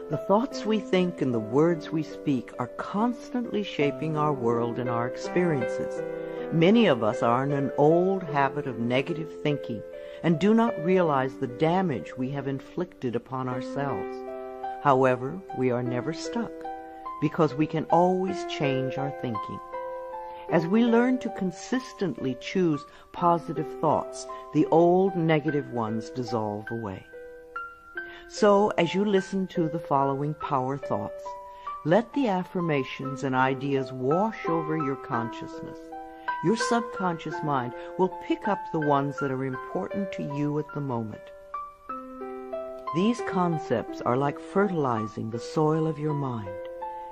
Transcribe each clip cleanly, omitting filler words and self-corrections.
The thoughts we think and the words we speak are constantly shaping our world and our experiences. Many of us are in an old habit of negative thinking and do not realize the damage we have inflicted upon ourselves. However, we are never stuck because we can always change our thinking. As we learn to consistently choose positive thoughts, the old negative ones dissolve away. So, as you listen to the following power thoughts, let the affirmations and ideas wash over your consciousness. Your subconscious mind will pick up the ones that are important to you at the moment. These concepts are like fertilizing the soil of your mind.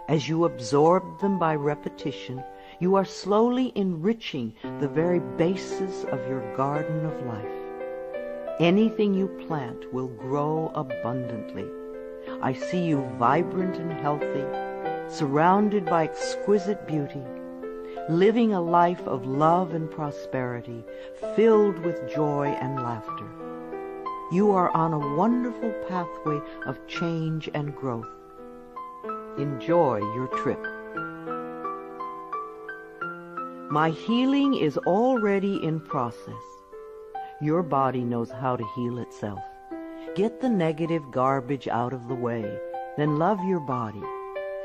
As you absorb them by repetition, you are slowly enriching the very basis of your garden of life. Anything you plant will grow abundantly. I see you vibrant and healthy, surrounded by exquisite beauty, living a life of love and prosperity, filled with joy and laughter. You are on a wonderful pathway of change and growth. Enjoy your trip. My healing is already in process. Your body knows how to heal itself. Get the negative garbage out of the way, then love your body.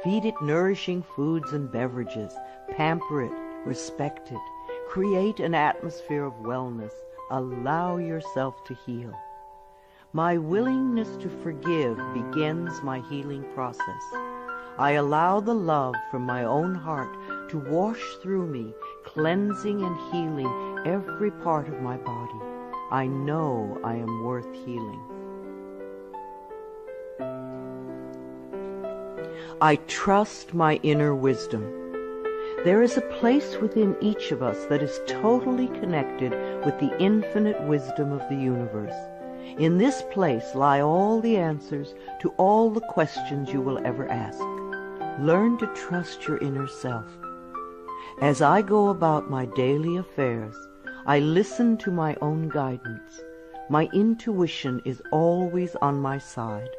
Feed it nourishing foods and beverages. Pamper it, respect it. Create an atmosphere of wellness. Allow yourself to heal. My willingness to forgive begins my healing process. I allow the love from my own heart to wash through me, cleansing and healing every part of my body. I know I am worth healing. I trust my inner wisdom. There is a place within each of us that is totally connected with the infinite wisdom of the universe. In this place lie all the answers to all the questions you will ever ask. Learn to trust your inner self. As I go about my daily affairs, I listen to my own guidance. My intuition is always on my side.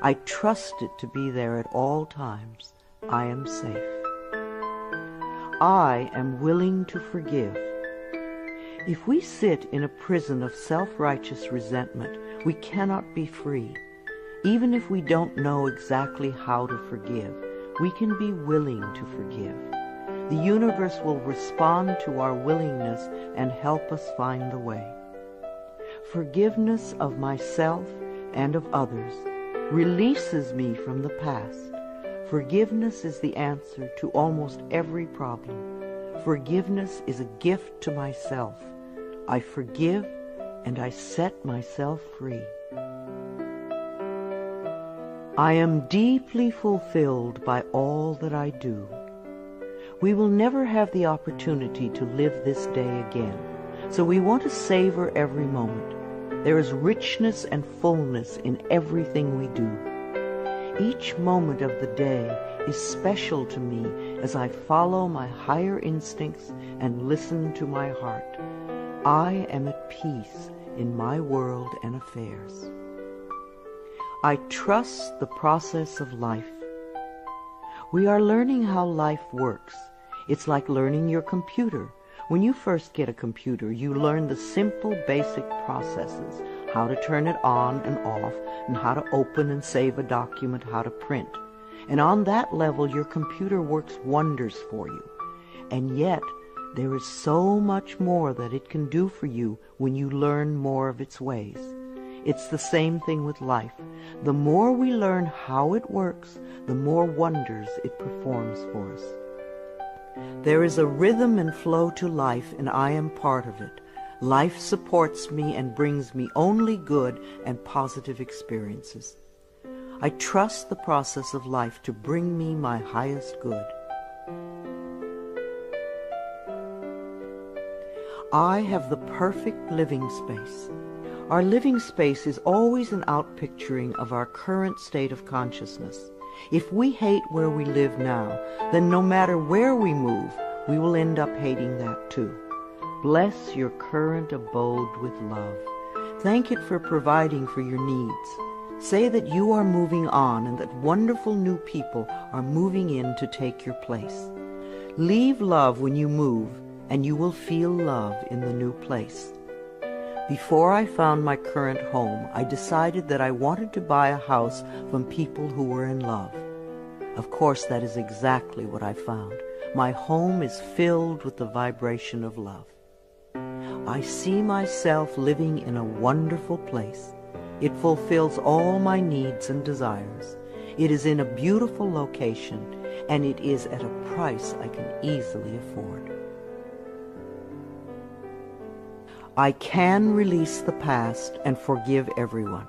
I trust it to be there at all times. I am safe. I am willing to forgive. If we sit in a prison of self-righteous resentment, we cannot be free. Even if we don't know exactly how to forgive, we can be willing to forgive. The universe will respond to our willingness and help us find the way. Forgiveness of myself and of others releases me from the past. Forgiveness is the answer to almost every problem. Forgiveness is a gift to myself. I forgive and I set myself free. I am deeply fulfilled by all that I do. We will never have the opportunity to live this day again, so we want to savor every moment. There is richness and fullness in everything we do. Each moment of the day is special to me as I follow my higher instincts and listen to my heart. I am at peace in my world and affairs. I trust the process of life. We are learning how life works. It's like learning your computer. When you first get a computer, you learn the simple, basic processes, how to turn it on and off, and how to open and save a document, how to print. And on that level, your computer works wonders for you. And yet, there is so much more that it can do for you when you learn more of its ways. It's the same thing with life. The more we learn how it works, the more wonders it performs for us. There is a rhythm and flow to life, and I am part of it. Life supports me and brings me only good and positive experiences. I trust the process of life to bring me my highest good. I have the perfect living space. Our living space is always an outpicturing of our current state of consciousness. If we hate where we live now, then no matter where we move, we will end up hating that too. Bless your current abode with love. Thank it for providing for your needs. Say that you are moving on and that wonderful new people are moving in to take your place. Leave love when you move, and you will feel love in the new place. Before I found my current home, I decided that I wanted to buy a house from people who were in love. Of course, that is exactly what I found. My home is filled with the vibration of love. I see myself living in a wonderful place. It fulfills all my needs and desires. It is in a beautiful location, and it is at a price I can easily afford. I can release the past and forgive everyone.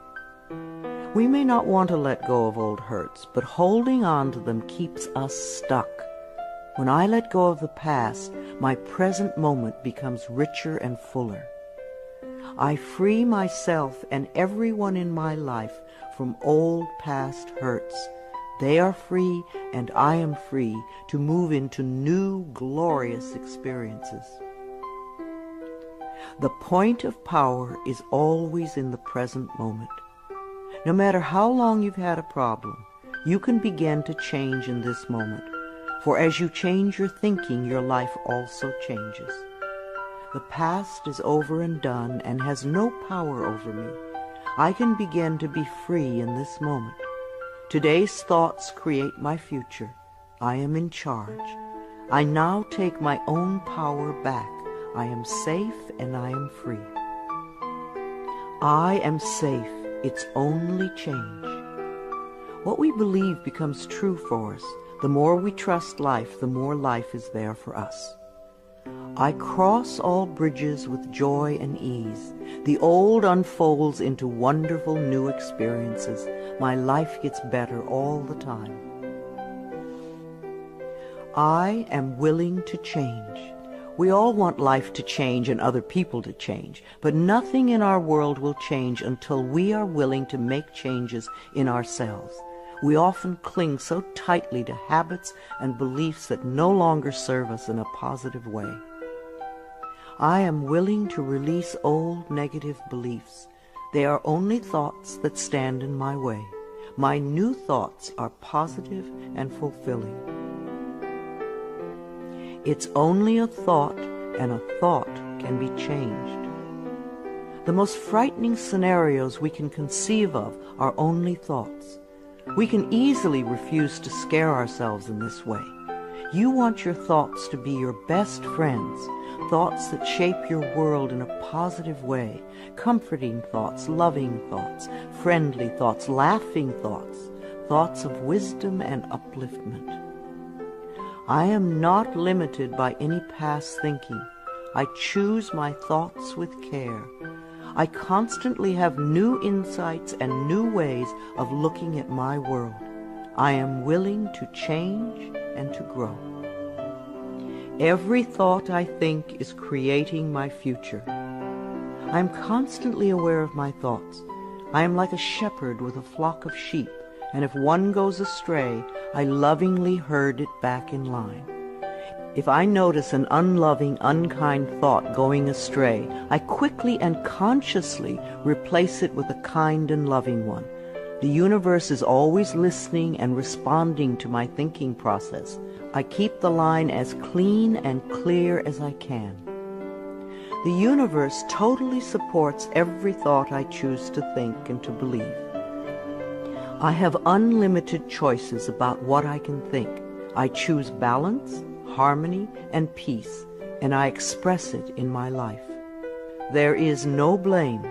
We may not want to let go of old hurts, but holding on to them keeps us stuck. When I let go of the past, my present moment becomes richer and fuller. I free myself and everyone in my life from old past hurts. They are free, and I am free to move into new, glorious experiences. The point of power is always in the present moment. No matter how long you've had a problem, you can begin to change in this moment. For as you change your thinking, your life also changes. The past is over and done and has no power over me. I can begin to be free in this moment. Today's thoughts create my future. I am in charge. I now take my own power back. I am safe and I am free. I am safe. It's only change. What we believe becomes true for us. The more we trust life, the more life is there for us. I cross all bridges with joy and ease. The old unfolds into wonderful new experiences. My life gets better all the time. I am willing to change. We all want life to change and other people to change, but nothing in our world will change until we are willing to make changes in ourselves. We often cling so tightly to habits and beliefs that no longer serve us in a positive way. I am willing to release old negative beliefs. They are only thoughts that stand in my way. My new thoughts are positive and fulfilling. It's only a thought, and a thought can be changed. The most frightening scenarios we can conceive of are only thoughts. We can easily refuse to scare ourselves in this way. You want your thoughts to be your best friends, thoughts that shape your world in a positive way, comforting thoughts, loving thoughts, friendly thoughts, laughing thoughts, thoughts of wisdom and upliftment. I am not limited by any past thinking. I choose my thoughts with care. I constantly have new insights and new ways of looking at my world. I am willing to change and to grow. Every thought I think is creating my future. I am constantly aware of my thoughts. I am like a shepherd with a flock of sheep, and if one goes astray, I lovingly herd it back in line. If I notice an unloving, unkind thought going astray, I quickly and consciously replace it with a kind and loving one. The universe is always listening and responding to my thinking process. I keep the line as clean and clear as I can. The universe totally supports every thought I choose to think and to believe. I have unlimited choices about what I can think. I choose balance, harmony, and peace, and I express it in my life. There is no blame.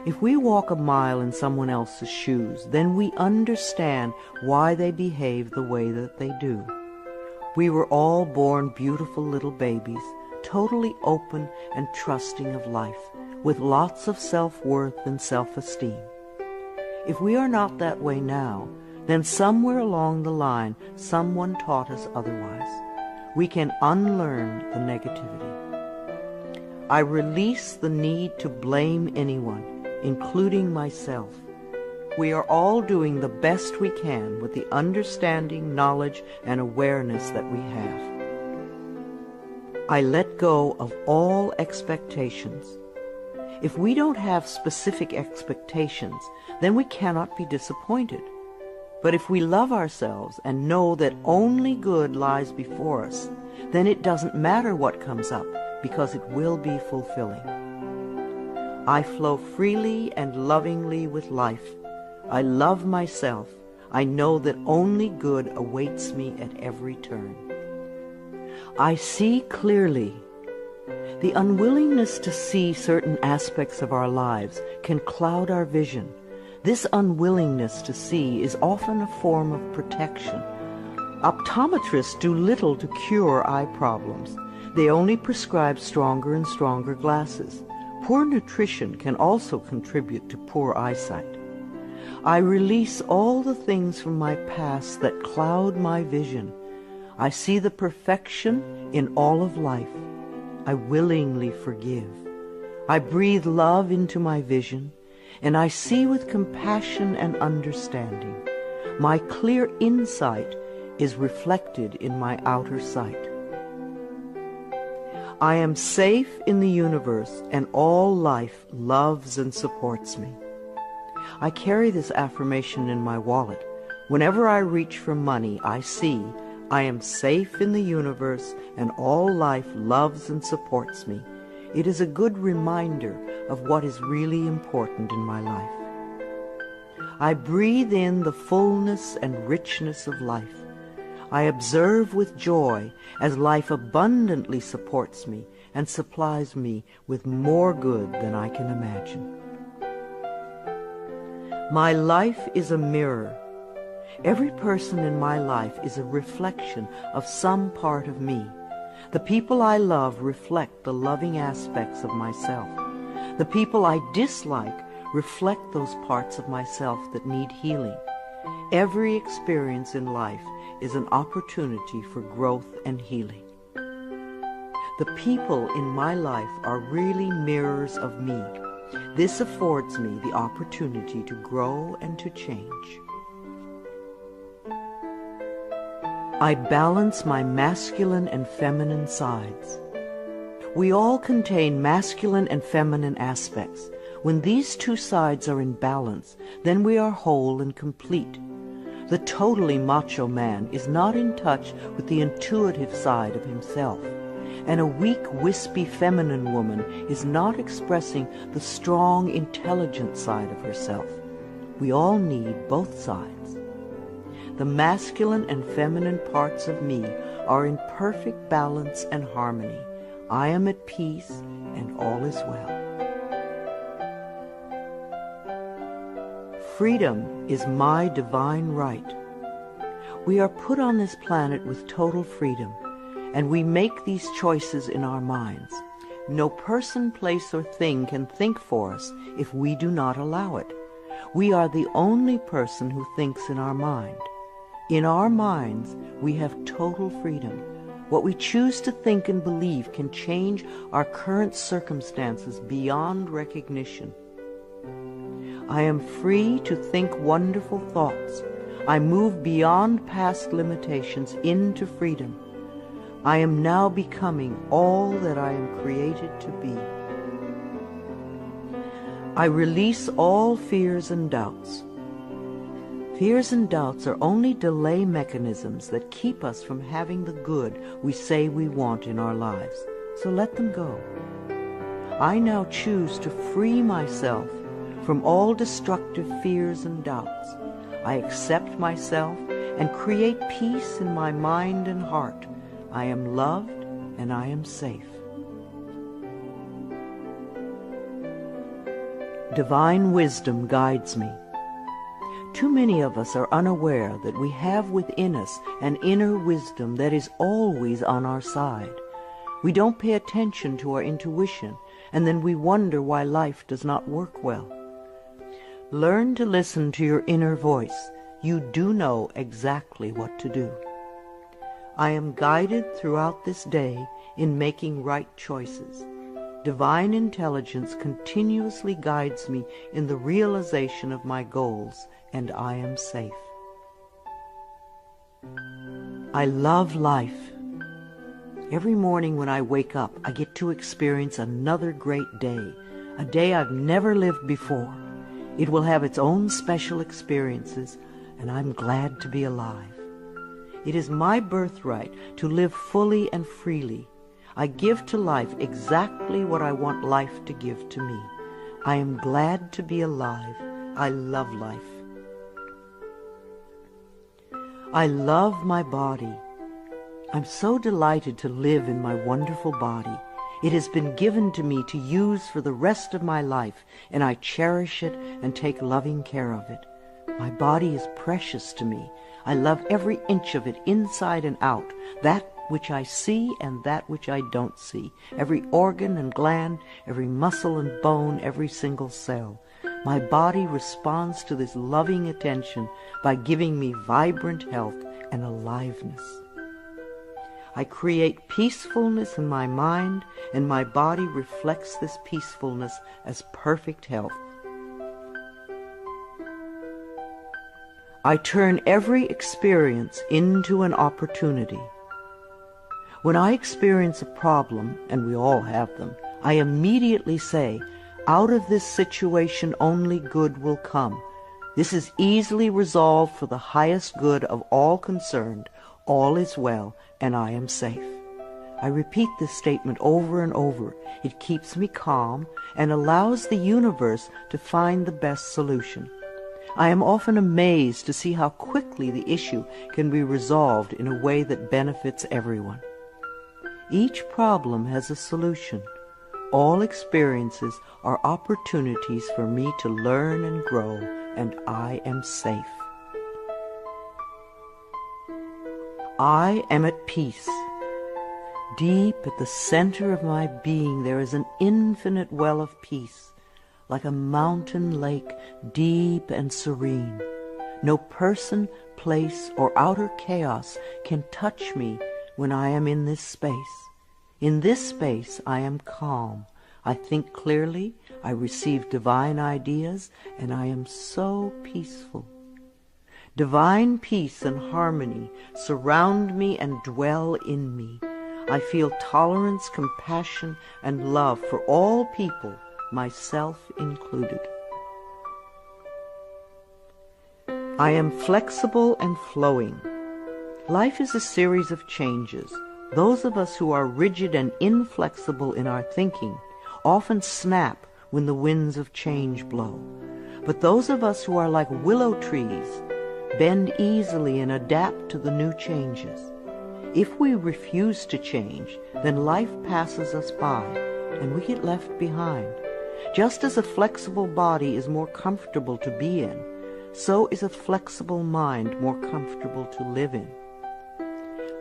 If we walk a mile in someone else's shoes, then we understand why they behave the way that they do. We were all born beautiful little babies, totally open and trusting of life, with lots of self-worth and self-esteem. If we are not that way now, then somewhere along the line someone taught us otherwise. We can unlearn the negativity. I release the need to blame anyone, including myself. We are all doing the best we can with the understanding, knowledge, and awareness that we have. I let go of all expectations. If we don't have specific expectations, then we cannot be disappointed. But if we love ourselves and know that only good lies before us, then it doesn't matter what comes up, because it will be fulfilling. I flow freely and lovingly with life. I love myself. I know that only good awaits me at every turn. I see clearly. The unwillingness to see certain aspects of our lives can cloud our vision. This unwillingness to see is often a form of protection. Optometrists do little to cure eye problems. They only prescribe stronger and stronger glasses. Poor nutrition can also contribute to poor eyesight. I release all the things from my past that cloud my vision. I see the perfection in all of life. I willingly forgive. I breathe love into my vision, and I see with compassion and understanding. My clear insight is reflected in my outer sight. I am safe in the universe, and all life loves and supports me. I carry this affirmation in my wallet. Whenever I reach for money, I see I am safe in the universe, and all life loves and supports me. It is a good reminder of what is really important in my life. I breathe in the fullness and richness of life. I observe with joy as life abundantly supports me and supplies me with more good than I can imagine. My life is a mirror. Every person in my life is a reflection of some part of me. The people I love reflect the loving aspects of myself. The people I dislike reflect those parts of myself that need healing. Every experience in life is an opportunity for growth and healing. The people in my life are really mirrors of me. This affords me the opportunity to grow and to change. I balance my masculine and feminine sides. We all contain masculine and feminine aspects. When these two sides are in balance, then we are whole and complete. The totally macho man is not in touch with the intuitive side of himself, and a weak, wispy feminine woman is not expressing the strong, intelligent side of herself. We all need both sides. The masculine and feminine parts of me are in perfect balance and harmony. I am at peace, and all is well. Freedom is my divine right. We are put on this planet with total freedom, and we make these choices in our minds. No person, place, or thing can think for us if we do not allow it. We are the only person who thinks in our mind. In our minds, we have total freedom. What we choose to think and believe can change our current circumstances beyond recognition. I am free to think wonderful thoughts. I move beyond past limitations into freedom. I am now becoming all that I am created to be. I release all fears and doubts. Fears and doubts are only delay mechanisms that keep us from having the good we say we want in our lives. So let them go. I now choose to free myself from all destructive fears and doubts. I accept myself and create peace in my mind and heart. I am loved and I am safe. Divine wisdom guides me. Too many of us are unaware that we have within us an inner wisdom that is always on our side. We don't pay attention to our intuition, and then we wonder why life does not work well. Learn to listen to your inner voice. You do know exactly what to do. I am guided throughout this day in making right choices. Divine intelligence continuously guides me in the realization of my goals, and I am safe. I love life. Every morning when I wake up, I get to experience another great day, a day I've never lived before. It will have its own special experiences, and I'm glad to be alive. It is my birthright to live fully and freely. I give to life exactly what I want life to give to me. I am glad to be alive. I love life. I love my body. I'm so delighted to live in my wonderful body. It has been given to me to use for the rest of my life, and I cherish it and take loving care of it. My body is precious to me. I love every inch of it, inside and out, that which I see and that which I don't see, every organ and gland, every muscle and bone, every single cell. My body responds to this loving attention by giving me vibrant health and aliveness. I create peacefulness in my mind, and my body reflects this peacefulness as perfect health. I turn every experience into an opportunity. When I experience a problem, and we all have them, I immediately say, out of this situation only good will come. This is easily resolved for the highest good of all concerned. All is well, and I am safe. I repeat this statement over and over. It keeps me calm and allows the universe to find the best solution. I am often amazed to see how quickly the issue can be resolved in a way that benefits everyone. Each problem has a solution. All experiences are opportunities for me to learn and grow, and I am safe. I am at peace. Deep at the center of my being there is an infinite well of peace, like a mountain lake, deep and serene. No person, place, or outer chaos can touch me when I am in this space. In this space I am calm. I think clearly, I receive divine ideas, and I am so peaceful. Divine peace and harmony surround me and dwell in me. I feel tolerance, compassion, and love for all people, myself included. I am flexible and flowing. Life is a series of changes. Those of us who are rigid and inflexible in our thinking often snap when the winds of change blow. But those of us who are like willow trees bend easily and adapt to the new changes. If we refuse to change, then life passes us by and we get left behind. Just as a flexible body is more comfortable to be in, so is a flexible mind more comfortable to live in.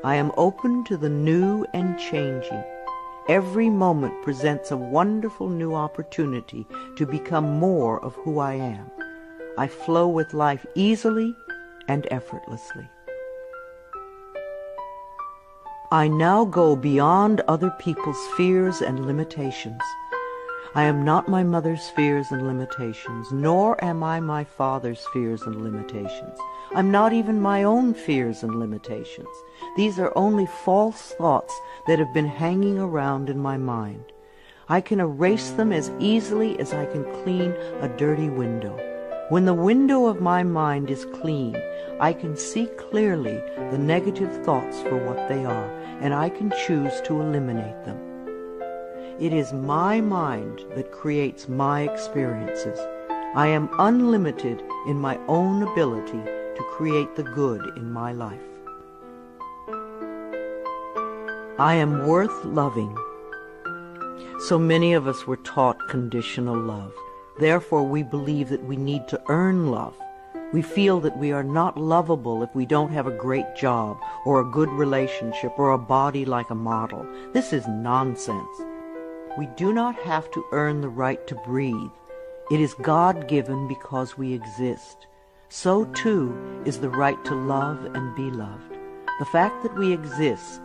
I am open to the new and changing. Every moment presents a wonderful new opportunity to become more of who I am. I flow with life easily and effortlessly. I now go beyond other people's fears and limitations. I am not my mother's fears and limitations, nor am I my father's fears and limitations. I'm not even my own fears and limitations. These are only false thoughts that have been hanging around in my mind. I can erase them as easily as I can clean a dirty window. When the window of my mind is clean, I can see clearly the negative thoughts for what they are, and I can choose to eliminate them. It is my mind that creates my experiences. I am unlimited in my own ability to create the good in my life. I am worth loving. So many of us were taught conditional love. Therefore, we believe that we need to earn love. We feel that we are not lovable if we don't have a great job or a good relationship or a body like a model. This is nonsense. We do not have to earn the right to breathe. It is God-given because we exist. So, too, is the right to love and be loved. The fact that we exist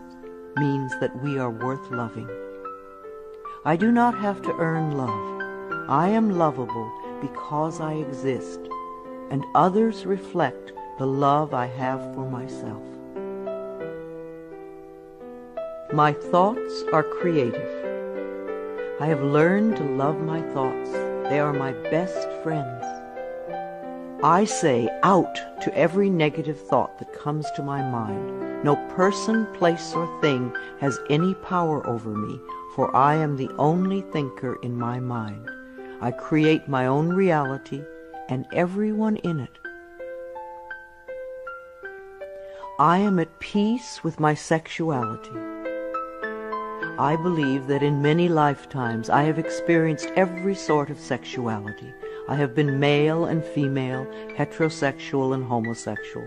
means that we are worth loving. I do not have to earn love. I am lovable because I exist, and others reflect the love I have for myself. My thoughts are creative. I have learned to love my thoughts. They are my best friends. I say out to every negative thought that comes to my mind. No person, place, or thing has any power over me, for I am the only thinker in my mind. I create my own reality and everyone in it. I am at peace with my sexuality. I believe that in many lifetimes I have experienced every sort of sexuality. I have been male and female, heterosexual and homosexual.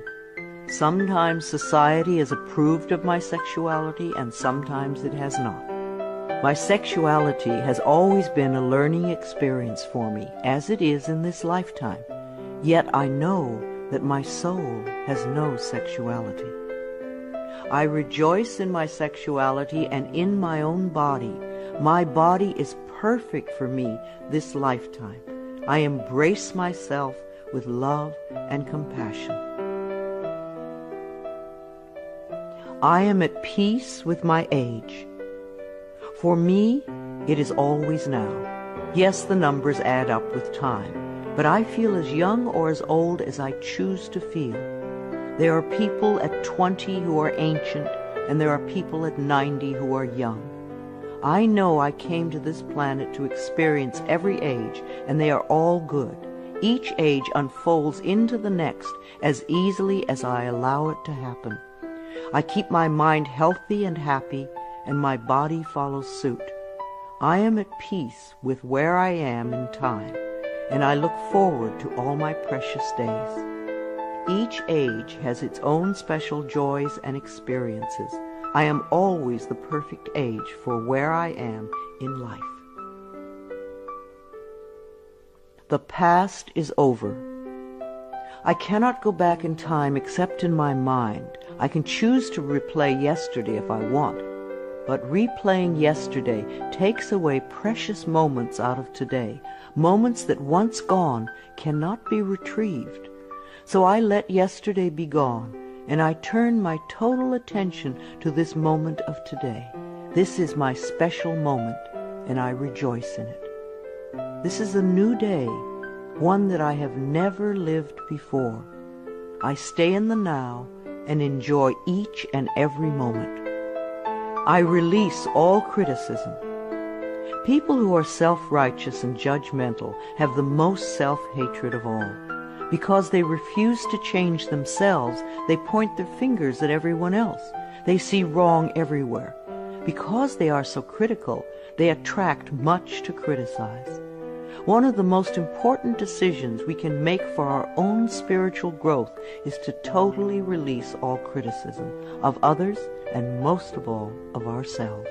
Sometimes society has approved of my sexuality and sometimes it has not. My sexuality has always been a learning experience for me, as it is in this lifetime. Yet I know that my soul has no sexuality. I rejoice in my sexuality and in my own body. My body is perfect for me this lifetime. I embrace myself with love and compassion. I am at peace with my age. For me, it is always now. Yes, the numbers add up with time, but I feel as young or as old as I choose to feel. There are people at 20 who are ancient, and there are people at 90 who are young. I know I came to this planet to experience every age, and they are all good. Each age unfolds into the next as easily as I allow it to happen. I keep my mind healthy and happy, and my body follows suit. I am at peace with where I am in time, and I look forward to all my precious days. Each age has its own special joys and experiences. I am always the perfect age for where I am in life. The past is over. I cannot go back in time except in my mind. I can choose to replay yesterday if I want, but replaying yesterday takes away precious moments out of today, moments that once gone cannot be retrieved. So I let yesterday be gone, and I turn my total attention to this moment of today. This is my special moment, and I rejoice in it. This is a new day, one that I have never lived before. I stay in the now and enjoy each and every moment. I release all criticism. People who are self-righteous and judgmental have the most self-hatred of all. Because they refuse to change themselves, they point their fingers at everyone else. They see wrong everywhere. Because they are so critical, they attract much to criticize. One of the most important decisions we can make for our own spiritual growth is to totally release all criticism of others and most of all of ourselves.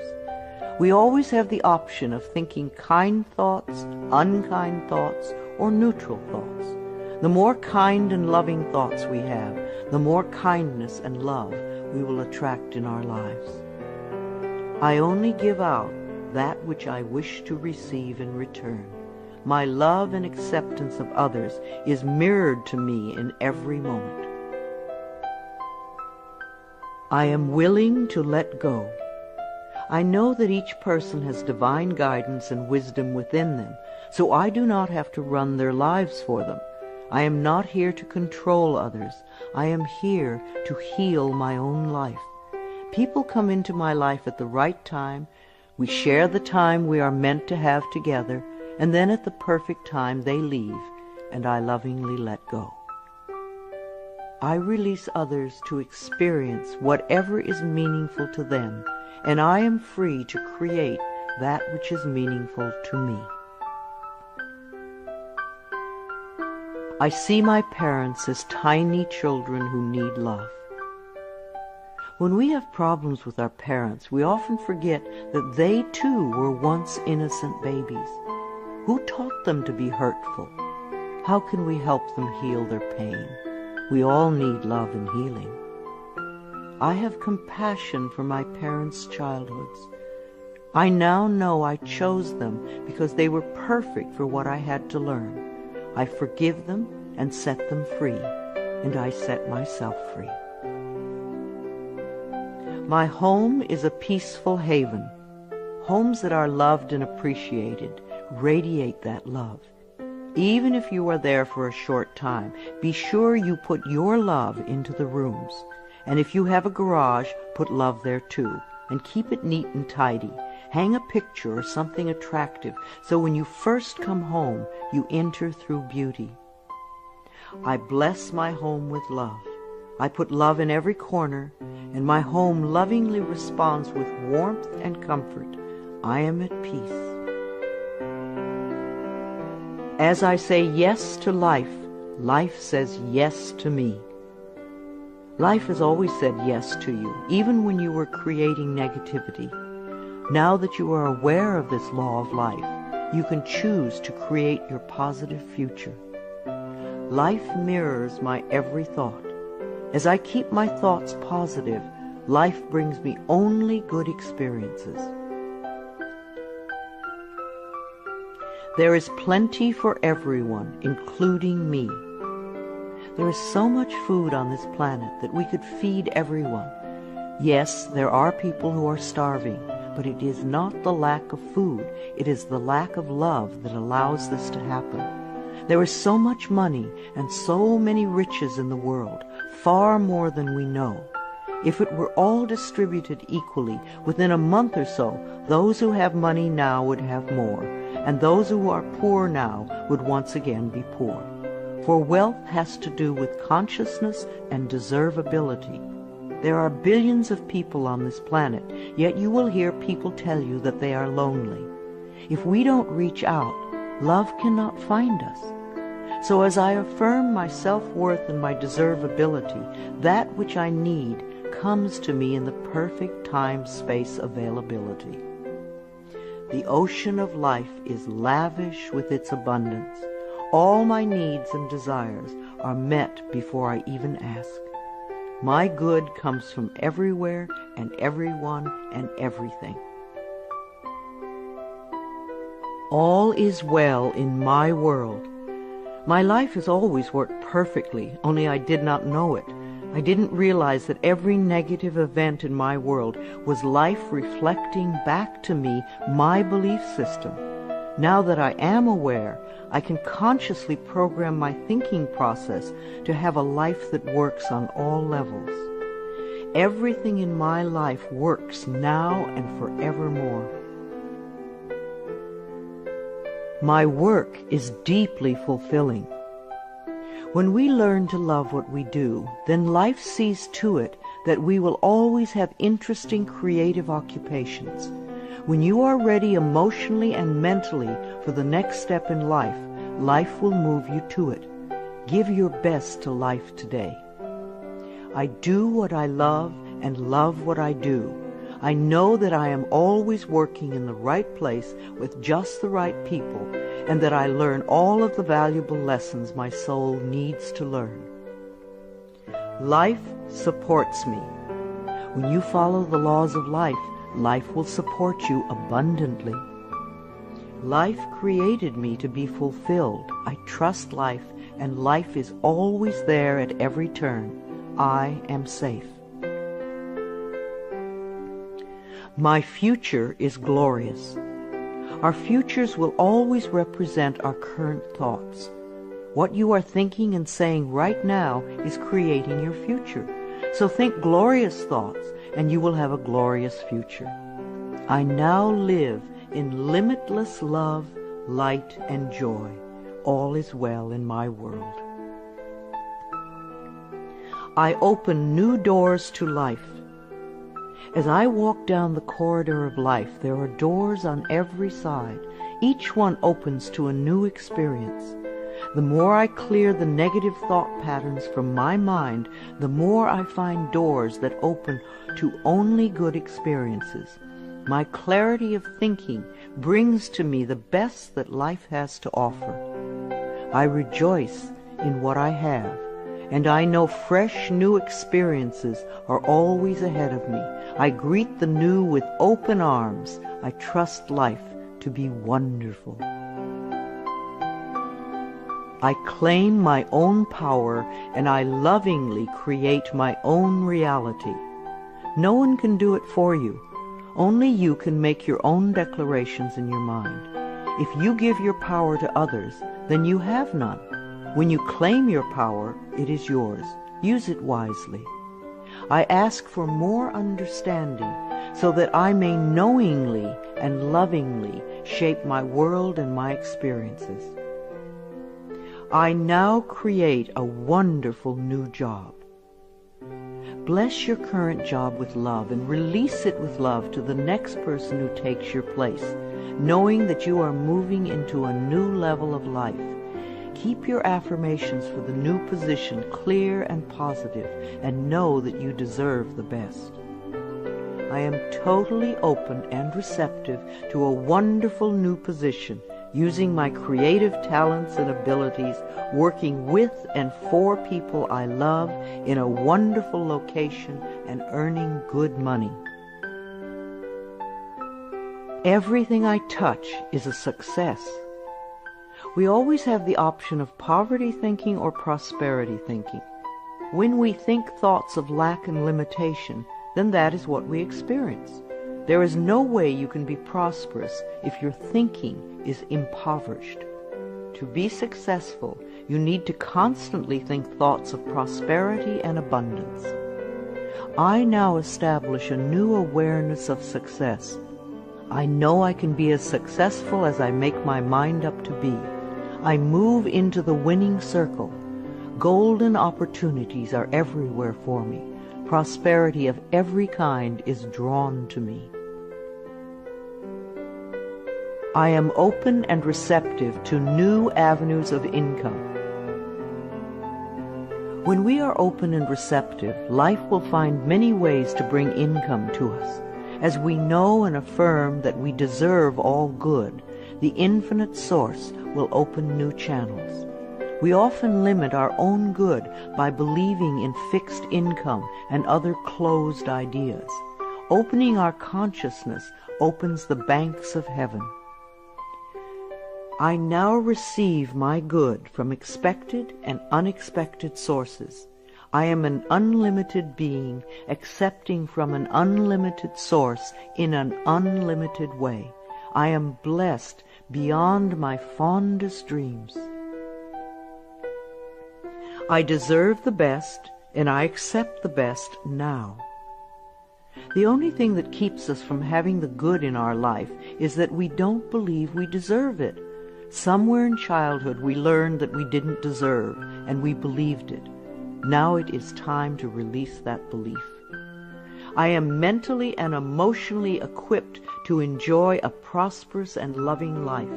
We always have the option of thinking kind thoughts, unkind thoughts, or neutral thoughts. The more kind and loving thoughts we have, the more kindness and love we will attract in our lives. I only give out that which I wish to receive in return. My love and acceptance of others is mirrored to me in every moment. I am willing to let go. I know that each person has divine guidance and wisdom within them, so I do not have to run their lives for them. I am not here to control others. I am here to heal my own life. People come into my life at the right time. We share the time we are meant to have together, and then at the perfect time they leave, and I lovingly let go. I release others to experience whatever is meaningful to them, and I am free to create that which is meaningful to me. I see my parents as tiny children who need love. When we have problems with our parents, we often forget that they too were once innocent babies. Who taught them to be hurtful? How can we help them heal their pain? We all need love and healing. I have compassion for my parents' childhoods. I now know I chose them because they were perfect for what I had to learn. I forgive them and set them free, and I set myself free. My home is a peaceful haven. Homes that are loved and appreciated radiate that love. Even if you are there for a short time, be sure you put your love into the rooms. And if you have a garage, put love there too. And keep it neat and tidy. Hang a picture or something attractive, so when you first come home, you enter through beauty. I bless my home with love. I put love in every corner, and my home lovingly responds with warmth and comfort. I am at peace. As I say yes to life, life says yes to me. Life has always said yes to you, even when you were creating negativity. Now that you are aware of this law of life, you can choose to create your positive future. Life mirrors my every thought. As I keep my thoughts positive, life brings me only good experiences. There is plenty for everyone, including me. There is so much food on this planet that we could feed everyone. Yes, there are people who are starving, but it is not the lack of food, it is the lack of love that allows this to happen. There is so much money and so many riches in the world, far more than we know. If it were all distributed equally, within a month or so, those who have money now would have more, and those who are poor now would once again be poor. For wealth has to do with consciousness and deservability. There are billions of people on this planet, yet you will hear people tell you that they are lonely. If we don't reach out, love cannot find us. So as I affirm my self-worth and my deservability, that which I need comes to me in the perfect time-space availability. The ocean of life is lavish with its abundance. All my needs and desires are met before I even ask. My good comes from everywhere and everyone and everything. All is well in my world. My life has always worked perfectly, only I did not know it. I didn't realize that every negative event in my world was life reflecting back to me my belief system. Now that I am aware, I can consciously program my thinking process to have a life that works on all levels. Everything in my life works now and forevermore. My work is deeply fulfilling. When we learn to love what we do, then life sees to it that we will always have interesting creative occupations. When you are ready emotionally and mentally for the next step in life, life will move you to it. Give your best to life today. I do what I love and love what I do. I know that I am always working in the right place with just the right people, and that I learn all of the valuable lessons my soul needs to learn. Life supports me. When you follow the laws of life, life will support you abundantly. Life created me to be fulfilled. I trust life, and life is always there at every turn. I am safe. My future is glorious. Our futures will always represent our current thoughts. What you are thinking and saying right now is creating your future. So think glorious thoughts, and you will have a glorious future. I now live in limitless love, light, and joy. All is well in my world. I open new doors to life. As I walk down the corridor of life, there are doors on every side. Each one opens to a new experience. The more I clear the negative thought patterns from my mind, the more I find doors that open to only good experiences. My clarity of thinking brings to me the best that life has to offer. I rejoice in what I have, and I know fresh new experiences are always ahead of me. I greet the new with open arms. I trust life to be wonderful. I claim my own power, and I lovingly create my own reality. No one can do it for you. Only you can make your own declarations in your mind. If you give your power to others, then you have none. When you claim your power, it is yours. Use it wisely. I ask for more understanding so that I may knowingly and lovingly shape my world and my experiences. I now create a wonderful new job. Bless your current job with love and release it with love to the next person who takes your place, knowing that you are moving into a new level of life. Keep your affirmations for the new position clear and positive, and know that you deserve the best. I am totally open and receptive to a wonderful new position, using my creative talents and abilities, working with and for people I love in a wonderful location and earning good money. Everything I touch is a success. We always have the option of poverty thinking or prosperity thinking. When we think thoughts of lack and limitation, then that is what we experience. There is no way you can be prosperous if your thinking is impoverished. To be successful, you need to constantly think thoughts of prosperity and abundance. I now establish a new awareness of success. I know I can be as successful as I make my mind up to be. I move into the winning circle. Golden opportunities are everywhere for me. Prosperity of every kind is drawn to me. I am open and receptive to new avenues of income. When we are open and receptive, life will find many ways to bring income to us. As we know and affirm that we deserve all good, the infinite source will open new channels. We often limit our own good by believing in fixed income and other closed ideas. Opening our consciousness opens the banks of heaven. I now receive my good from expected and unexpected sources. I am an unlimited being, accepting from an unlimited source in an unlimited way. I am blessed beyond my fondest dreams. I deserve the best, and I accept the best now. The only thing that keeps us from having the good in our life is that we don't believe we deserve it. Somewhere in childhood we learned that we didn't deserve, and we believed it. Now it is time to release that belief. I am mentally and emotionally equipped to enjoy a prosperous and loving life.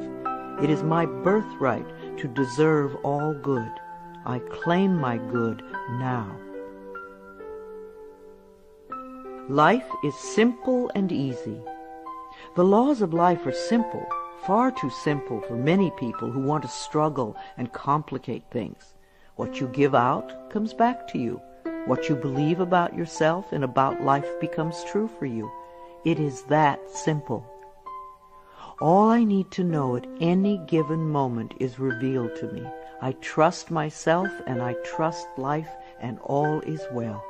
It is my birthright to deserve all good. I claim my good now. Life is simple and easy. The laws of life are simple, far too simple for many people who want to struggle and complicate things. What you give out comes back to you. What you believe about yourself and about life becomes true for you. It is that simple. All I need to know at any given moment is revealed to me. I trust myself and I trust life, and all is well.